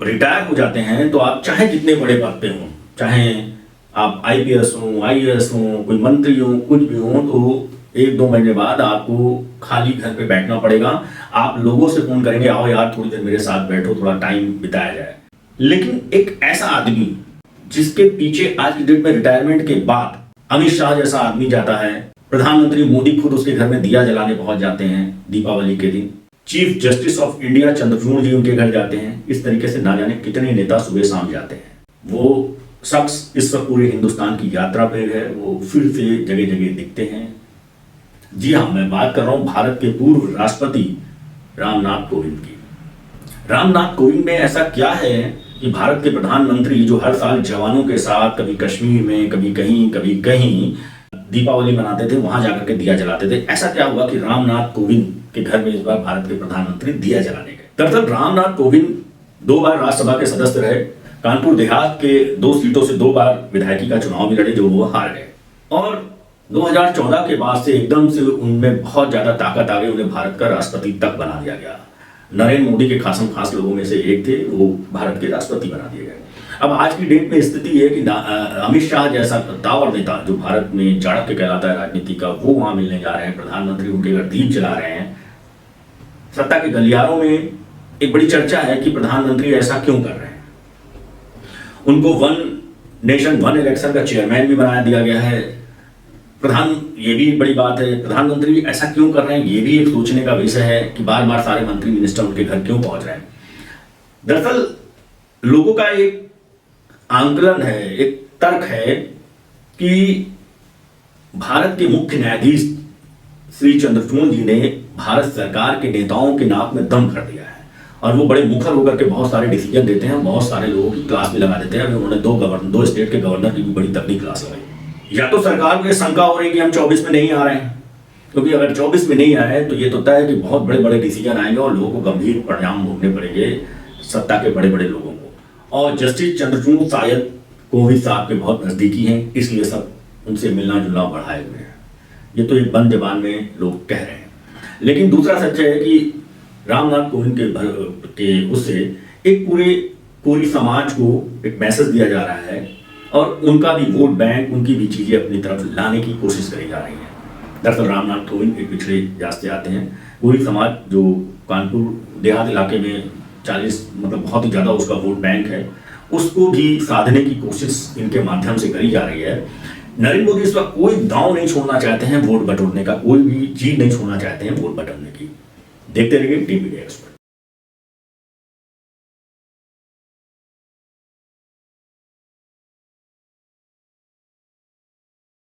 Retire हो जाते हैं तो आप चाहे जितने बड़े पद पे हों, चाहे आप आईपीएस हो, आईएएस हो, कोई मंत्री हो, कुछ भी हो, तो 1-2 महीने बाद आपको खाली घर पे बैठना पड़ेगा। आप लोगों से फोन करेंगे, आओ यार थोड़ी देर मेरे साथ बैठो, थोड़ा टाइम बिताया जाए। लेकिन एक ऐसा आदमी जिसके पीछे आज की डेट में रिटायरमेंट के बाद अमित शाह जैसा आदमी जाता है, प्रधानमंत्री मोदी खुद उसके घर में दिया जलाने पहुंच जाते हैं दीपावली के दिन, Chief Justice of India Chandrachud ji उनके घर जाते हैं, इस तरीके से ना जाने कितने नेता सुबह शाम जाते हैं। वो शख्स इस वक्त पूरे हिंदुस्तान की यात्रा पे है, वो फिर से जगह जगह दिखते हैं। जी हाँ, मैं बात कर रहा हूं भारत के पूर्व राष्ट्रपति रामनाथ कोविंद की। रामनाथ कोविंद में ऐसा क्या है कि भारत के प्रधानमंत्री जो हर साल जवानों के साथ कभी कश्मीर में, कभी कहीं दीपावली मनाते थे, वहां जाकर के दिया जलाते थे। ऐसा क्या हुआ कि रामनाथ कोविंद के घर में इस बार भारत के प्रधानमंत्री दिया जलाने गए? दरअसल रामनाथ कोविंद 2 बार राज्यसभा के सदस्य रहे, कानपुर देहात के 2 सीटों से 2 बार विधायकी का चुनाव भी लड़े, जो वो हार गए। और 2014 के बाद से एकदम से उनमें बहुत ज्यादा ताकत आ गई, उन्हें भारत का राष्ट्रपति तक बना दिया गया। नरेंद्र मोदी के खासम खास लोगों में से एक थे, वो भारत के राष्ट्रपति बना दिए गए। अब आज की डेट में स्थिति है कि अमित शाह जैसा दावर नेता जो भारत में चाणक्य कहलाता है राजनीति का, वो वहां मिलने जा रहे हैं, प्रधानमंत्री उनके घर दीप जला रहे हैं। सत्ता के गलियारों में एक बड़ी चर्चा है कि प्रधानमंत्री ऐसा क्यों कर रहे हैं। उनको 1 नेशन 1 इलेक्शन का चेयरमैन भी बना दिया गया है। ये भी बड़ी बात है, प्रधानमंत्री ऐसा क्यों कर रहे हैं, ये भी एक सोचने का विषय है कि बार बार सारे मंत्री मिनिस्टर उनके घर क्यों पहुंच रहे हैं। दरअसल लोगों का एक आंकलन है, एक तर्क है कि भारत के मुख्य न्यायाधीश श्री चंद्रचूड़ जी ने भारत सरकार के नेताओं के नाक में दम कर दिया है और वो बड़े मुखर होकर के बहुत सारे डिसीजन देते हैं, बहुत सारे लोगों की क्लास भी लगा देते हैं। अभी उन्होंने 2 स्टेट के गवर्नर की भी बड़ी तगड़ी क्लास लगाई। या तो सरकार को शंका हो रही है कि हम 24 में नहीं आ रहे हैं, क्योंकि अगर 24 में नहीं आए तो ये तो तय है कि बहुत बड़े बड़े डिसीजन आएंगे और लोगों को गंभीर परिणाम भोगने पड़ेंगे, सत्ता के बड़े बड़े लोगों को। और जस्टिस चंद्रचूड़ शायद कोविंद साहब के बहुत नजदीकी हैं, इसलिए सब उनसे मिलना जुलना बढ़ाए हुए हैं। ये तो एक बंद जबान में लोग कह रहे हैं। लेकिन दूसरा सच है कि रामनाथ कोविंद के उससे एक पूरी समाज को एक मैसेज दिया जा रहा है और उनका भी वोट बैंक, उनकी भी चीजें अपनी तरफ लाने की कोशिश करी जा रही है। दरअसल रामनाथ कोविंद एक पिछड़े जात से आते हैं। पूरी समाज जो कानपुर देहात इलाके में 40 बहुत ही ज्यादा उसका वोट बैंक है, उसको भी साधने की कोशिश इनके माध्यम से करी जा रही है। नरेंद्र मोदी इस वक्त कोई दांव नहीं छोड़ना चाहते हैं वोट बटोरने का, कोई भी चीज नहीं छोड़ना चाहते हैं वोट बटोरने की। देखते रहिए टीवी एक्सपर्ट।